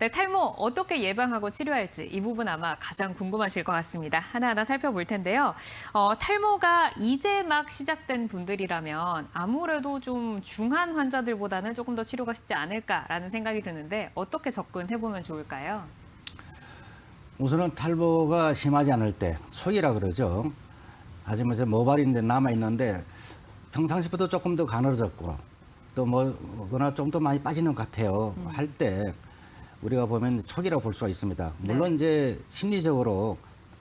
네, 탈모 어떻게 예방하고 치료할지 이 부분 아마 가장 궁금하실 것 같습니다. 하나하나 살펴볼 텐데요. 탈모가 이제 막 시작된 분들이라면 아무래도 좀 중한 환자들보다는 조금 더 치료가 쉽지 않을까라는 생각이 드는데 어떻게 접근해보면 좋을까요? 우선은 탈모가 심하지 않을 때, 초기라 그러죠. 아직 뭐 모발인데 남아있는데 평상시보다 조금 더 가늘어졌고 또 뭐거나 좀 더 많이 빠지는 것 같아요. 할 때 우리가 보면 초기라고 볼 수가 있습니다. 물론 이제 심리적으로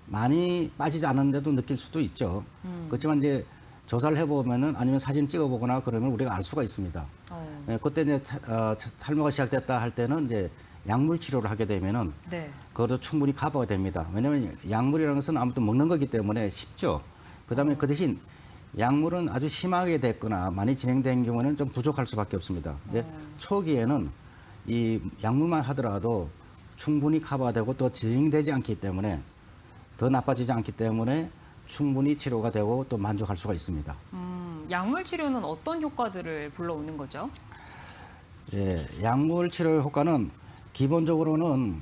많이 빠지지 않았는데도 느낄 수도 있죠. 그렇지만 이제 조사를 해보면은 아니면 사진 찍어보거나 그러면 우리가 알 수가 있습니다. 예, 그때 이제 탈모가 시작됐다 할 때는 이제 약물 치료를 하게 되면은 네. 그것도 충분히 커버가 됩니다. 왜냐하면 약물이라는 것은 아무튼 먹는 거기 때문에 쉽죠. 그다음에 그 대신 약물은 아주 심하게 됐거나 많이 진행된 경우는 좀 부족할 수밖에 없습니다. 근데 초기에는 이 약물만 하더라도 충분히 커버가 되고 또 진행되지 않기 때문에 더 나빠지지 않기 때문에 충분히 치료가 되고 또 만족할 수가 있습니다. 약물 치료는 어떤 효과들을 불러오는 거죠? 예, 약물 치료 효과는 기본적으로는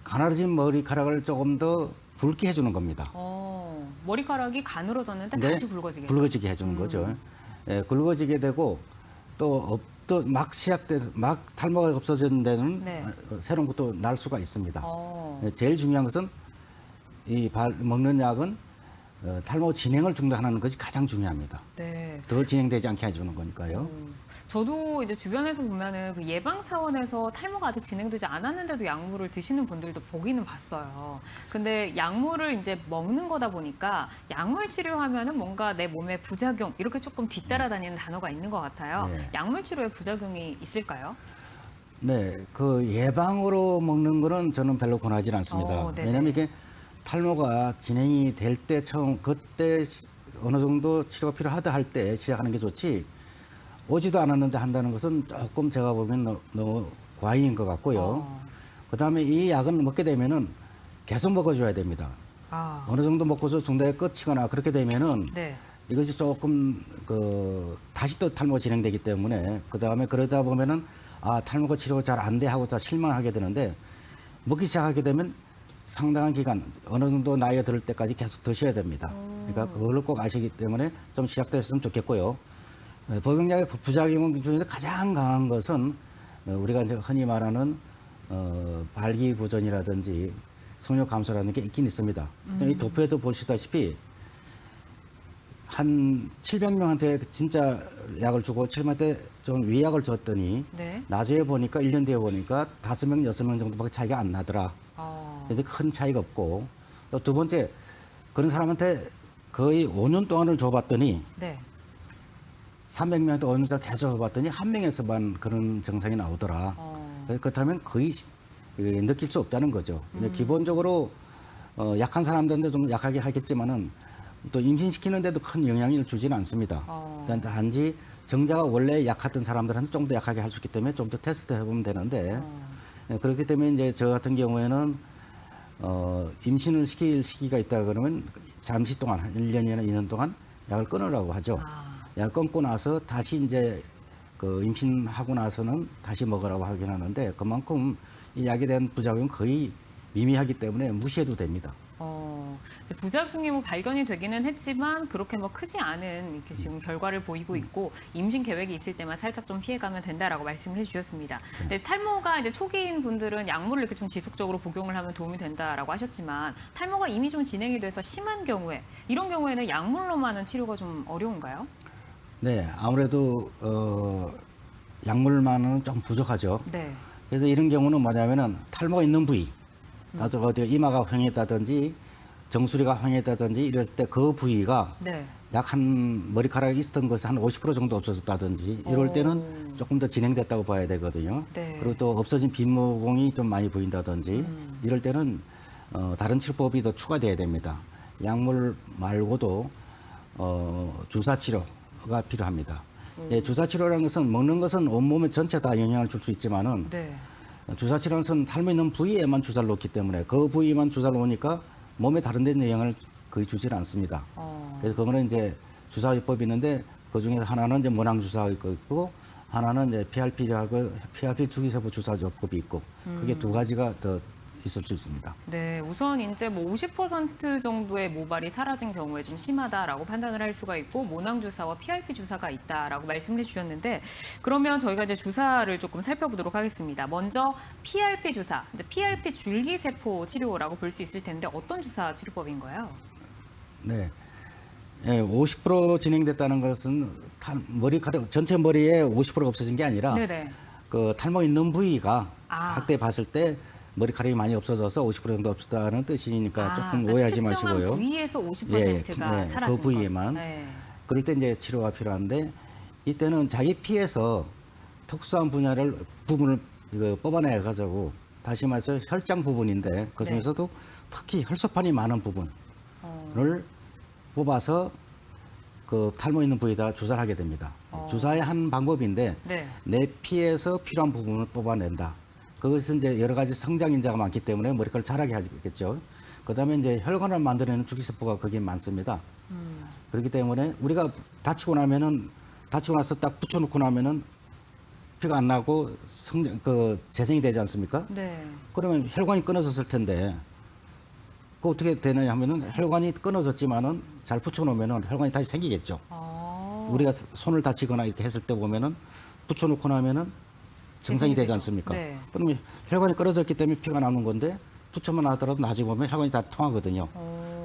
가늘어진 머리카락을 조금 더 굵게 해주는 겁니다. 머리카락이 가늘어졌는데 네, 다시 굵어지게. 굵어지게 해주는 거죠. 예, 굵어지게 되고 또 막 시작돼서 막 탈모가 없어지는 데는 네. 새로운 것도 날 수가 있습니다. 어. 예, 제일 중요한 것은 먹는 약은 탈모 진행을 중단하는 것이 가장 중요합니다. 네. 더 진행되지 않게 해주는 거니까요. 저도 이제 주변에서 보면은 그 예방 차원에서 탈모가 아직 진행되지 않았는데도 약물을 드시는 분들도 보기는 봤어요. 근데 약물을 이제 먹는 거다 보니까 약물 치료하면은 뭔가 내 몸에 부작용 이렇게 조금 뒤따라다니는 단어가 있는 것 같아요. 네. 약물 치료에 부작용이 있을까요? 네, 그 예방으로 먹는 거는 저는 별로 권하지 않습니다. 네네. 왜냐하면 이게 탈모가 진행이 될 때 그때 어느 정도 치료가 필요하다 할 때 시작하는 게 좋지 오지도 않았는데 한다는 것은 조금 제가 보면 너무 과잉인 것 같고요. 그다음에 이 약은 먹게 되면은 계속 먹어줘야 됩니다. 어느 정도 먹고서 중단에 끝이거나 그렇게 되면은 네. 이것이 조금 다시 또 탈모가 진행되기 때문에 그다음에 그러다 보면은 탈모가 치료가 잘 안 돼 하고 다 실망하게 되는데 먹기 시작하게 되면 상당한 기간 어느 정도 나이가 들을 때까지 계속 드셔야 됩니다. 그러니까 그걸 꼭 아시기 때문에 좀 시작됐으면 좋겠고요. 복용약의 부작용 중에서 가장 강한 것은 우리가 이제 흔히 말하는 발기부전이라든지 성욕 감소라는 게 있긴 있습니다. 이 도표에도 보시다시피 한 700명한테 진짜 약을 주고 700명한테 좀 위약을 줬더니 네. 나중에 보니까 1년 뒤에 보니까 5명, 6명 정도밖에 차이가 안 나더라. 그래서 큰 차이가 없고 또 두 번째 그런 사람한테 거의 5년 동안을 줘봤더니 네. 300명한테 5년 동안 계속 줘봤더니 한 명에서만 그런 증상이 나오더라. 그렇다면 거의 느낄 수 없다는 거죠. 근데 기본적으로 약한 사람들한테 좀 약하게 하겠지만은 또 임신시키는데도 큰 영향을 주지는 않습니다. 단지 정자가 원래 약했던 사람들한테 좀 더 약하게 할 수 있기 때문에 좀 더 테스트 해보면 되는데 그렇기 때문에 이제 저 같은 경우에는 임신을 시킬 시기가 있다 그러면 잠시 동안 한 1년이나 2년 동안 약을 끊으라고 하죠. 약을 끊고 나서 다시 이제 그 임신하고 나서는 다시 먹으라고 하긴 하는데 그만큼 이 약에 대한 부작용은 거의 미미하기 때문에 무시해도 됩니다. 이제 부작용이 뭐 발견이 되기는 했지만 그렇게 뭐 크지 않은 이렇게 지금 결과를 보이고 있고 임신 계획이 있을 때만 살짝 좀 피해가면 된다라고 말씀해 주셨습니다. 근데 탈모가 이제 초기인 분들은 약물을 이렇게 좀 지속적으로 복용을 하면 도움이 된다라고 하셨지만 탈모가 이미 좀 진행이 돼서 심한 경우에 이런 경우에는 약물로만은 치료가 좀 어려운가요? 네, 아무래도 약물만은 좀 부족하죠. 네. 그래서 이런 경우는 뭐냐면은 탈모가 있는 부위, 나도 어디 이마가 휑했다든지 정수리가 휑했다든지 이럴 때 그 부위가 네. 약 한 머리카락이 있었던 것이 한 50% 정도 없어졌다든지 이럴 때는 조금 더 진행됐다고 봐야 되거든요. 네. 그리고 또 없어진 빈모공이 좀 많이 보인다든지 이럴 때는 다른 치료법이 더 추가돼야 됩니다. 약물 말고도 주사 치료가 필요합니다. 예, 주사 치료라는 것은 먹는 것은 온몸에 전체 다 영향을 줄 수 있지만은 네. 주사 치료는 것은 탈모 있는 부위에만 주사를 놓기 때문에 그 부위만 주사를 놓으니까 몸에 다른 데는 영향을 거의 주질 않습니다. 그래서 그거는 이제 주사요법이 있는데 그 중에 하나는 이제 모낭 주사가 있고 하나는 이제 PRP하고 PRP 주기세포 주사 접급이 있고 그게 두 가지가 더 있을 수 있습니다. 네, 우선 이제 뭐 50% 정도의 모발이 사라진 경우에 좀 심하다라고 판단을 할 수가 있고 모낭 주사와 PRP 주사가 있다라고 말씀해 주셨는데 그러면 저희가 이제 주사를 조금 살펴보도록 하겠습니다. 먼저 PRP 주사, 이제 PRP 줄기세포 치료라고 볼 수 있을 텐데 어떤 주사 치료법인가요? 네. 예, 50% 진행됐다는 것은 머리카락 전체 머리에 50%가 없어진 게 아니라 네네. 그 탈모 있는 부위가 아. 확대 봤을 때 머리카락이 많이 없어져서 50% 정도 없었다는 뜻이니까 조금 그러니까 오해하지 특정한 마시고요. 부위에서 50%가 예, 사라진 그 부위에만. 것. 네. 그럴 때 이제 치료가 필요한데 이때는 자기 피에서 특수한 부분을 이거 뽑아내 가지고 다시 말해서 혈장 부분인데 그 중에서도 특히 혈소판이 많은 부분을 뽑아서 그 탈모 있는 부위에다 주사를 하게 됩니다. 주사의 한 방법인데 네. 내 피에서 필요한 부분을 뽑아낸다. 그것은 이제 여러 가지 성장 인자가 많기 때문에 머리카락을 자라게 하겠죠. 그다음에 이제 혈관을 만들어내는 줄기세포가 거기에 많습니다. 그렇기 때문에 우리가 다치고 나서 딱 붙여놓고 나면은 피가 안 나고 재생이 되지 않습니까? 네. 그러면 혈관이 끊어졌을 텐데 그 어떻게 되느냐 하면은 혈관이 끊어졌지만은 잘 붙여놓으면은 혈관이 다시 생기겠죠. 우리가 손을 다치거나 이렇게 했을 때 보면은 붙여놓고 나면은 정상이 되지 되죠. 않습니까? 네. 그러면 혈관이 끊어졌기 때문에 피가 나오는 건데 붙여만 하더라도 나중에 보면 혈관이 다 통하거든요.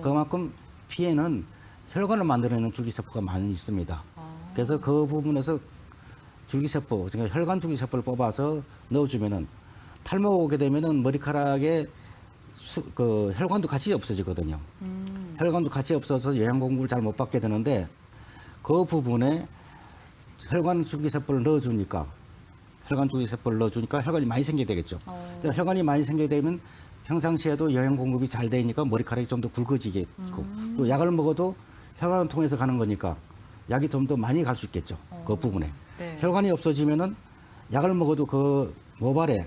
그만큼 피에는 혈관을 만들어내는 줄기세포가 많이 있습니다. 그래서 그 부분에서 줄기세포, 그러니까 혈관 줄기세포를 뽑아서 넣어주면은 탈모 오게 되면은 머리카락에 그 혈관도 같이 없어지거든요. 혈관도 같이 없어서 영양 공급을 잘 못 받게 되는데 그 부분에 혈관 줄기세포를 넣어주니까 혈관이 많이 생기게 되겠죠. 혈관이 많이 생기게 되면 평상시에도 영양 공급이 잘 되니까 머리카락이 좀 더 굵어지겠고 또 약을 먹어도 혈관을 통해서 가는 거니까 약이 좀 더 많이 갈 수 있겠죠. 그 부분에. 네. 혈관이 없어지면은 약을 먹어도 그 모발에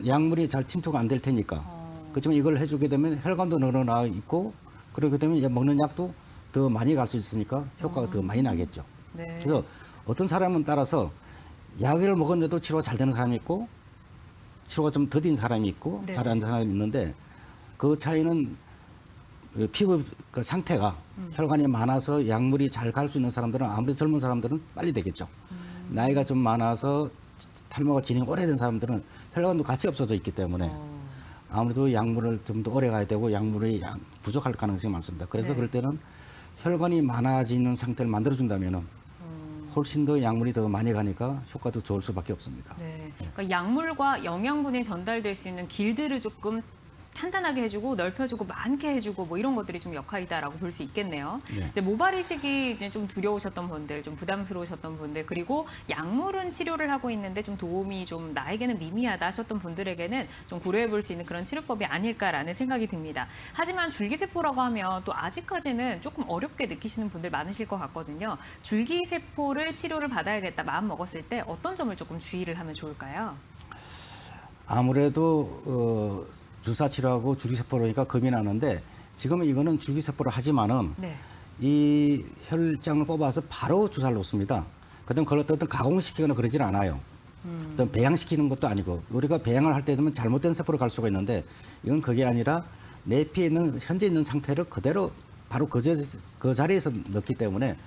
약물이 잘 침투가 안 될 테니까. 그렇지만 이걸 해주게 되면 혈관도 늘어나 있고 그렇게 되면 먹는 약도 더 많이 갈 수 있으니까 효과가 더 많이 나겠죠. 네. 그래서 어떤 사람은 따라서 약을 먹었는데도 치료가 잘 되는 사람이 있고 치료가 좀 더딘 사람이 있고 네. 잘 안 되는 사람이 있는데 그 차이는 피부 그 상태가 혈관이 많아서 약물이 잘 갈 수 있는 사람들은 아무래도 젊은 사람들은 빨리 되겠죠. 나이가 좀 많아서 탈모가 진행이 오래된 사람들은 혈관도 같이 없어져 있기 때문에 아무래도 약물을 좀 더 오래 가야 되고 약물이 부족할 가능성이 많습니다. 그래서 네. 그럴 때는 혈관이 많아지는 상태를 만들어준다면은 훨씬 더 약물이 더 많이 가니까 효과도 좋을 수밖에 없습니다. 네. 그러니까 약물과 영양분이 전달될 수 있는 길들을 조금 탄탄하게 해주고 넓혀주고 많게 해주고 뭐 이런 것들이 좀 역할이다라고 볼 수 있겠네요. 네. 이제 모발 이식이 이제 좀 두려우셨던 분들, 좀 부담스러우셨던 분들, 그리고 약물은 치료를 하고 있는데 좀 도움이 좀 나에게는 미미하다 하셨던 분들에게는 좀 고려해 볼 수 있는 그런 치료법이 아닐까라는 생각이 듭니다. 하지만 줄기세포라고 하면 또 아직까지는 조금 어렵게 느끼시는 분들 많으실 것 같거든요. 줄기세포를 치료를 받아야겠다 마음 먹었을 때 어떤 점을 조금 주의를 하면 좋을까요? 아무래도 주사 치료하고 줄기세포로니까 겁이 나는데 지금은 이거는 줄기세포로 하지만은 네. 이 혈장을 뽑아서 바로 주사를 놓습니다. 그다음 그걸 어떤 가공시키거나 그러질 않아요. 어떤 배양시키는 것도 아니고 우리가 배양을 할 때 되면 잘못된 세포로 갈 수가 있는데 이건 그게 아니라 내 피에 있는 현재 있는 상태를 그대로 바로 그 자리에서 넣기 때문에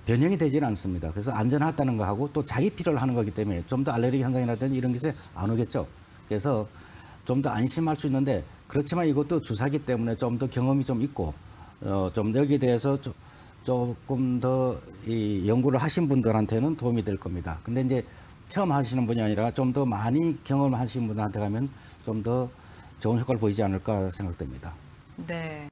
변형이 되지는 않습니다. 그래서 안전하다는 거하고 또 자기 피를 하는 거기 때문에 좀 더 알레르기 현상이라든지 이런 것에 안 오겠죠. 그래서 좀 더 안심할 수 있는데 그렇지만 이것도 주사기 때문에 좀 더 경험이 좀 있고 좀 여기에 대해서 조금 더 이 연구를 하신 분들한테는 도움이 될 겁니다. 근데 이제 처음 하시는 분이 아니라 좀 더 많이 경험하신 분한테 가면 좀 더 좋은 효과를 보이지 않을까 생각됩니다. 네.